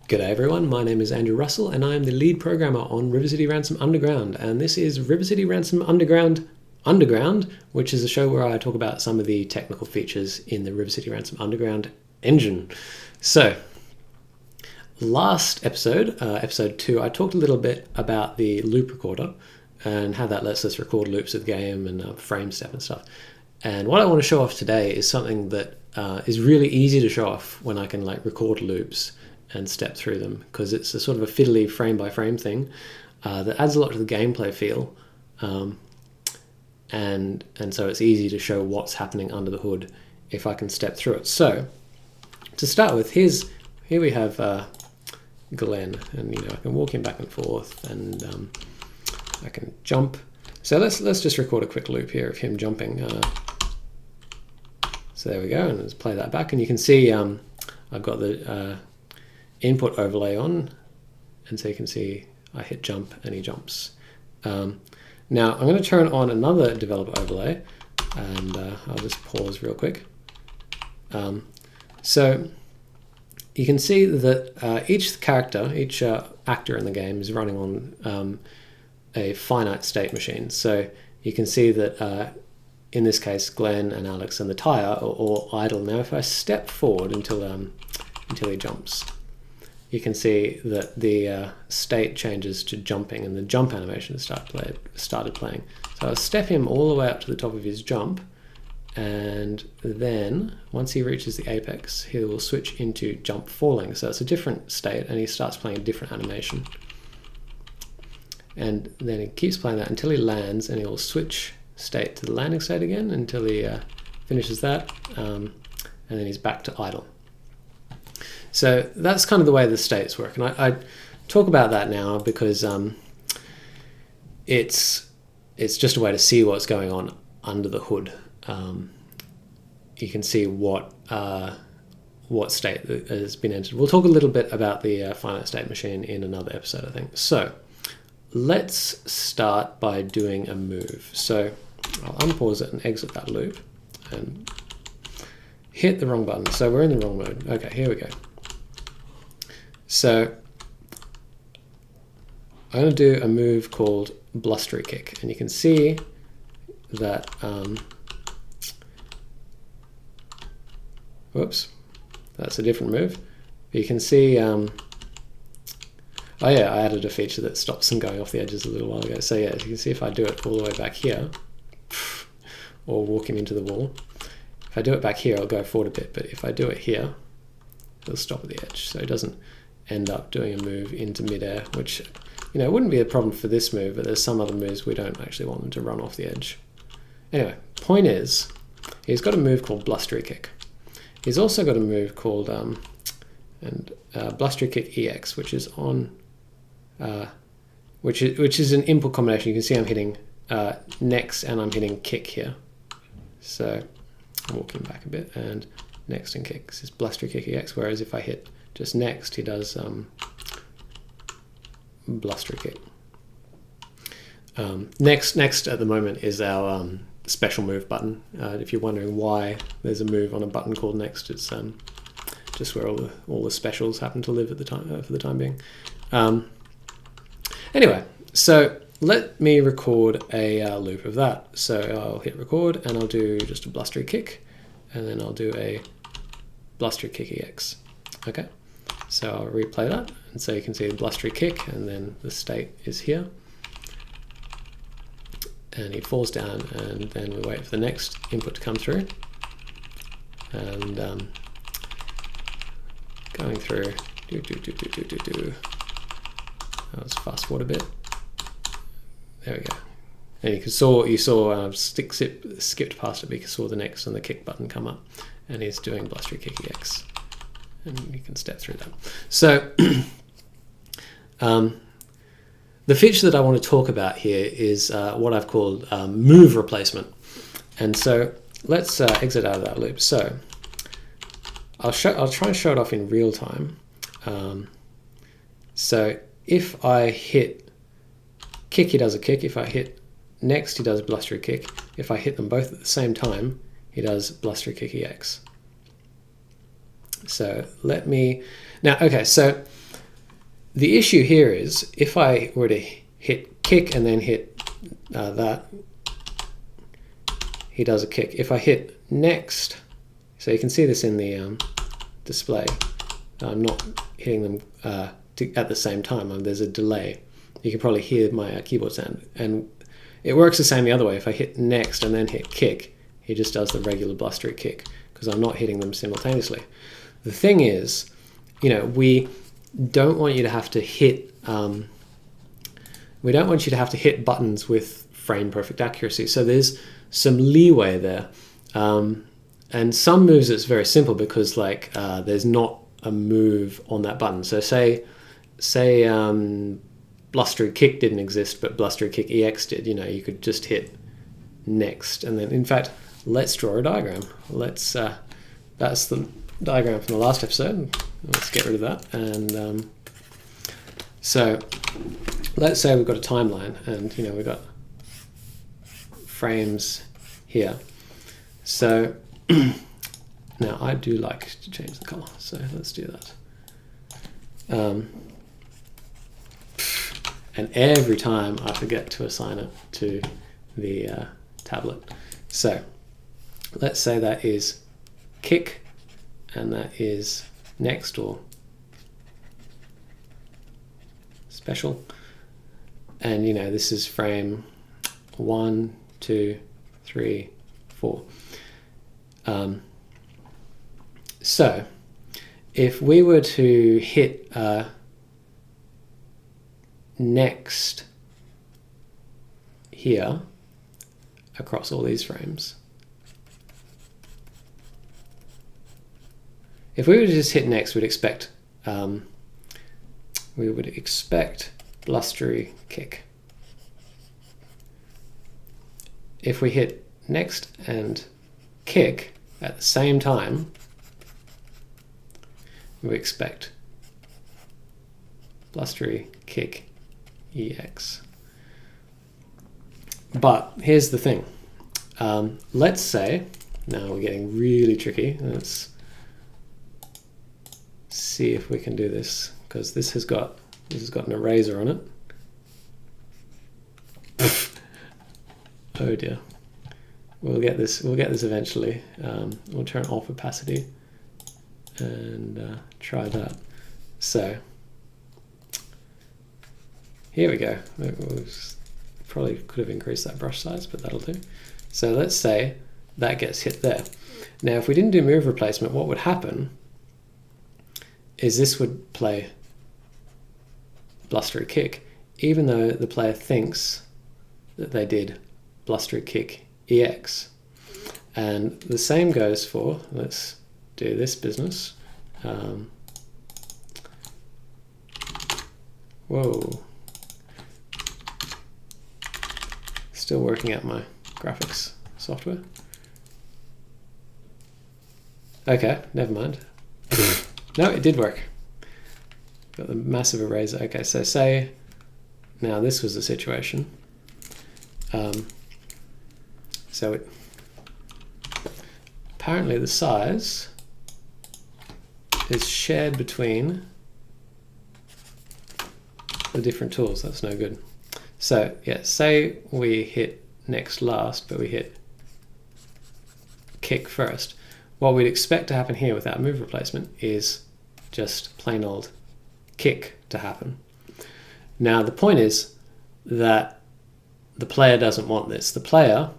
G'day everyone, my name is Andrew Russell and I am the lead programmer on River City Ransom Underground, and this is River City Ransom Underground, which is a show where I talk about some of the technical features in the River City Ransom Underground engine. So, last episode, episode 2, I talked a little bit about the loop recorder and how that lets us record loops of the game and frame step and stuff. And what I want to show off today is something that is really easy to show off when I can record loops and step through them, because it's a sort of a fiddly frame by frame thing that adds a lot to the gameplay feel, and so it's easy to show what's happening under the hood if I can step through it. So to start with, here we have Glenn, and I can walk him back and forth, and I can jump. So let's just record a quick loop here of him jumping. So there we go, and let's play that back, and you can see I've got the input overlay on, and so you can see I hit jump and he jumps. Now I'm going to turn on another developer overlay, and I'll just pause real quick. So you can see that each character, each actor in the game is running on a finite state machine. So you can see that in this case Glenn and Alex and the tire are all idle. Now if I step forward until he jumps, you can see that the state changes to jumping, and the jump animation has started playing. So I'll step him all the way up to the top of his jump, and then once he reaches the apex, he will switch into jump falling. So it's a different state, and he starts playing a different animation. And then he keeps playing that until he lands, and he will switch state to the landing state again until he finishes that, and then he's back to idle. So that's kind of the way the states work, and I talk about that now because it's just a way to see what's going on under the hood. You can see what state has been entered. We'll talk a little bit about the finite state machine in another episode, I think. So let's start by doing a move. So I'll unpause it and exit that loop and hit the wrong button. So we're in the wrong mode. Okay, here we go. So I'm going to do a move called Blustery Kick, and you can see that, whoops, that's a different move. But you can see, oh yeah, I added a feature that stops them going off the edges a little while ago. So yeah, as you can see, if I do it all the way back here, or walk him into the wall, if I do it back here, I'll go forward a bit, but if I do it here, it'll stop at the edge, so it doesn't end up doing a move into midair, which wouldn't be a problem for this move, but there's some other moves we don't actually want them to run off the edge. Anyway, point is, he's got a move called Blustery Kick. He's also got a move called Blustery Kick EX, which is on, which is an input combination. You can see I'm hitting next and I'm hitting kick here. So I'm walking back a bit, and next and kick. This is Blustery Kick EX, whereas if I hit just next, he does Blustery Kick. Next at the moment is our special move button. If you're wondering why there's a move on a button called next, it's just where all the specials happen to live at the time for the time being. Anyway, so let me record a loop of that. So I'll hit record, and I'll do just a Blustery Kick, and then I'll do a Blustery Kick EX. Okay, so I'll replay that, and so you can see the Blustery Kick, and then the state is here, and he falls down, and then we wait for the next input to come through, and going through, let's fast forward a bit. There we go. And you saw skipped past it, but you saw the next and the kick button come up, and he's doing Blustery Kick EX, and you can step through that. So the feature that I want to talk about here is what I've called move replacement. And so let's exit out of that loop. So I'll try and show it off in real time. So if I hit kick, he does a kick. If I hit next, he does Blustery Kick. If I hit them both at the same time, he does Blustery Kick EX. So let me, now, okay, so The issue here is if I were to hit kick and then hit that, he does a kick. If I hit next, so you can see this in the display, I'm not hitting them at the same time. There's a delay. You can probably hear my keyboard sound, and it works the same the other way. If I hit next and then hit kick, he just does the regular blustery kick because I'm not hitting them simultaneously. The thing is, we don't want you to have to hit. We don't want you to have to hit buttons with frame perfect accuracy. So there's some leeway there, and some moves it's very simple because there's not a move on that button. So say blustery kick didn't exist, but blustery kick EX did. You could just hit next, and then in fact, let's draw a diagram. That's the diagram from the last episode. Let's get rid of that. And so let's say we've got a timeline, and we've got frames here. So now I do like to change the color, so let's do that. And every time I forget to assign it to the tablet. So let's say that is kick, and that is next or special. And this is frame 1, 2, 3, 4. So if we were to hit next here across all these frames, if we were to just hit next, we would expect blustery kick. If we hit next and kick at the same time, we expect blustery kick EX. But here's the thing. Let's say, now we're getting really tricky. Let's see if we can do this, because this has got an eraser on it. Oh dear. We'll get this eventually. We'll turn off opacity and try that. So here we go. Probably could have increased that brush size, but that'll do. So let's say that gets hit there. Now if we didn't do move replacement, what would happen is this would play blustery kick, even though the player thinks that they did blustery kick EX. And the same goes for, let's do this business. Whoa. Still working out my graphics software. Okay, never mind. No, it did work. Got the massive eraser. Okay, so say now this was the situation. So apparently the size is shared between the different tools. That's no good. So yeah, say we hit next last, but we hit kick first. What we'd expect to happen here without move replacement is just plain old kick to happen. Now the point is that the player doesn't want this. The player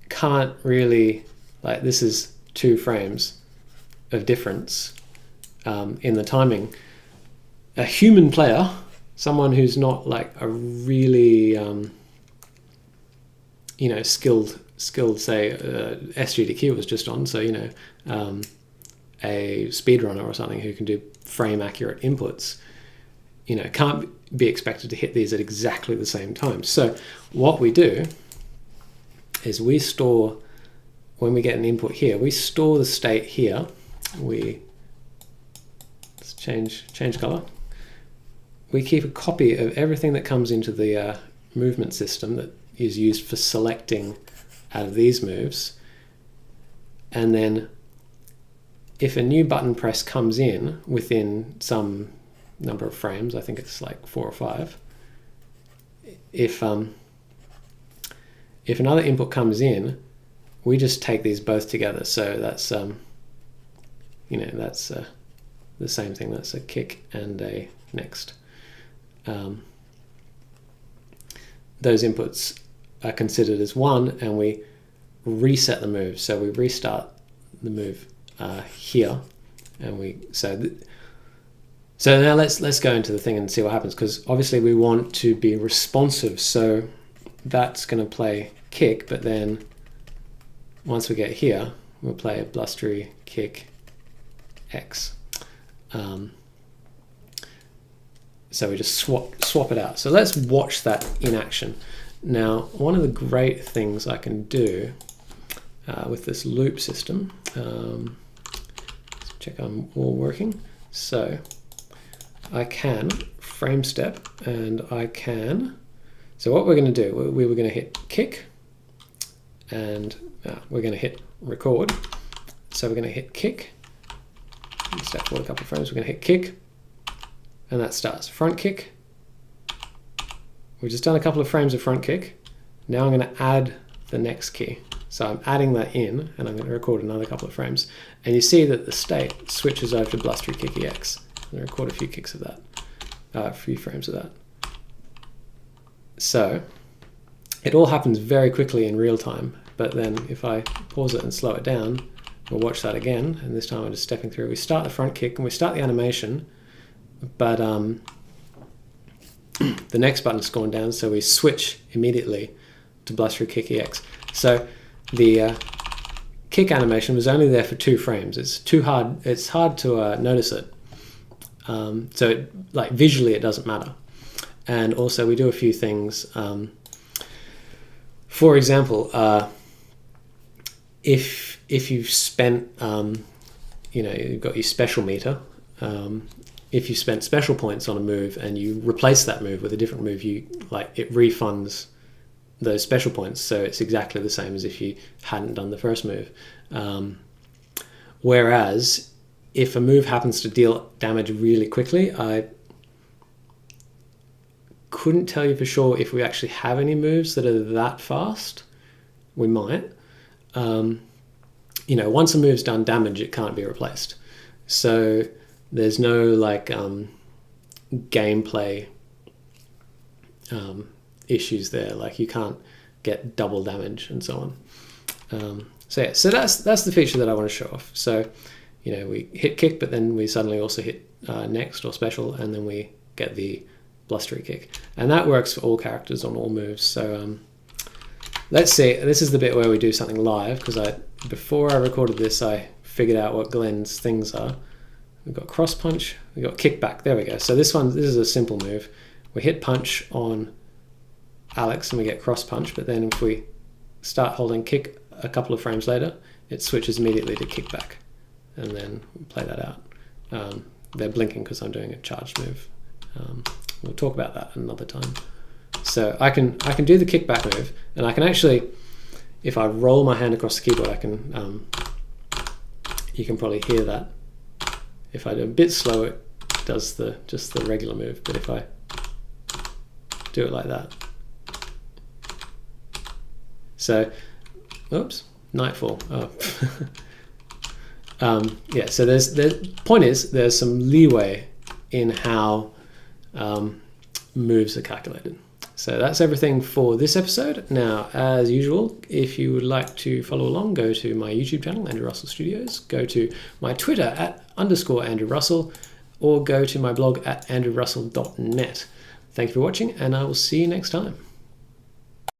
can't really, this is 2 frames of difference in the timing. A human player, someone who's not a really skilled, say SGDQ was just on, so a speedrunner or something who can do frame accurate inputs, can't be expected to hit these at exactly the same time. So what we do is we store, when we get an input here, we store the state here. Let's change color. We keep a copy of everything that comes into the movement system that is used for selecting out of these moves. And then if a new button press comes in within some number of frames. I think it's like 4 or 5. If another input comes in, we just take these both together. So that's that's the same thing. That's a kick and a next. Those inputs are considered as one, and we reset the move. So we restart the move here, and so now let's go into the thing and see what happens, because obviously we want to be responsive. So that's going to play kick, but then once we get here, we'll play a blustery kick X. So we just swap it out. So let's watch that in action. Now, one of the great things I can do with this loop system, let's check I'm all working. So I can frame step, and I can, so what we're going to do, we were going to hit kick, and we're going to hit record. So we're going to hit kick, step forward a couple of frames, we're going to hit kick, and that starts. Front kick, we've just done a couple of frames of front kick. Now I'm going to add the next key. So I'm adding that in, and I'm going to record another couple of frames. And you see that the state switches over to blustery kick EX. I'm going to record a few kicks of that, a few frames of that. So it all happens very quickly in real time, but then if I pause it and slow it down, we'll watch that again, and this time I'm just stepping through. We start the front kick and we start the animation, but the next button's gone down, so we switch immediately to blustery kick EX. So the kick animation was only there for 2 frames. It's hard to notice it. So visually it doesn't matter. And also we do a few things. For example, if you've spent, you've got your special meter. If you spent special points on a move and you replace that move with a different move, it refunds those special points. So it's exactly the same as if you hadn't done the first move. Whereas if a move happens to deal damage really quickly, I couldn't tell you for sure if we actually have any moves that are that fast. We might. Once a move's done damage, it can't be replaced. So there's no gameplay issues there. You can't get double damage and so on. So that's the feature that I want to show off. So we hit kick, but then we suddenly also hit next or special, and then we get the blustery kick, and that works for all characters on all moves. So let's see. This is the bit where we do something live, because before I recorded this, I figured out what Glenn's things are. We've got cross punch, we've got kick back. There we go. So this is a simple move. We hit punch on Alex and we get cross punch, but then if we start holding kick a couple of frames later, it switches immediately to kick back, and then we'll play that out. They're blinking because I'm doing a charged move. We'll talk about that another time. So I can do the kickback move, and I can actually, if I roll my hand across the keyboard, I can. You can probably hear that. If I do a bit slow, it does just the regular move. But if I do it like that, so, oops, nightfall. Oh. Yeah. So the point is there's some leeway in how moves are calculated. So that's everything for this episode. Now, as usual, if you would like to follow along, go to my YouTube channel, Andrew Russell Studios, go to my Twitter @_Andrew Russell, or go to my blog at andrewrussell.net. Thank you for watching, and I will see you next time.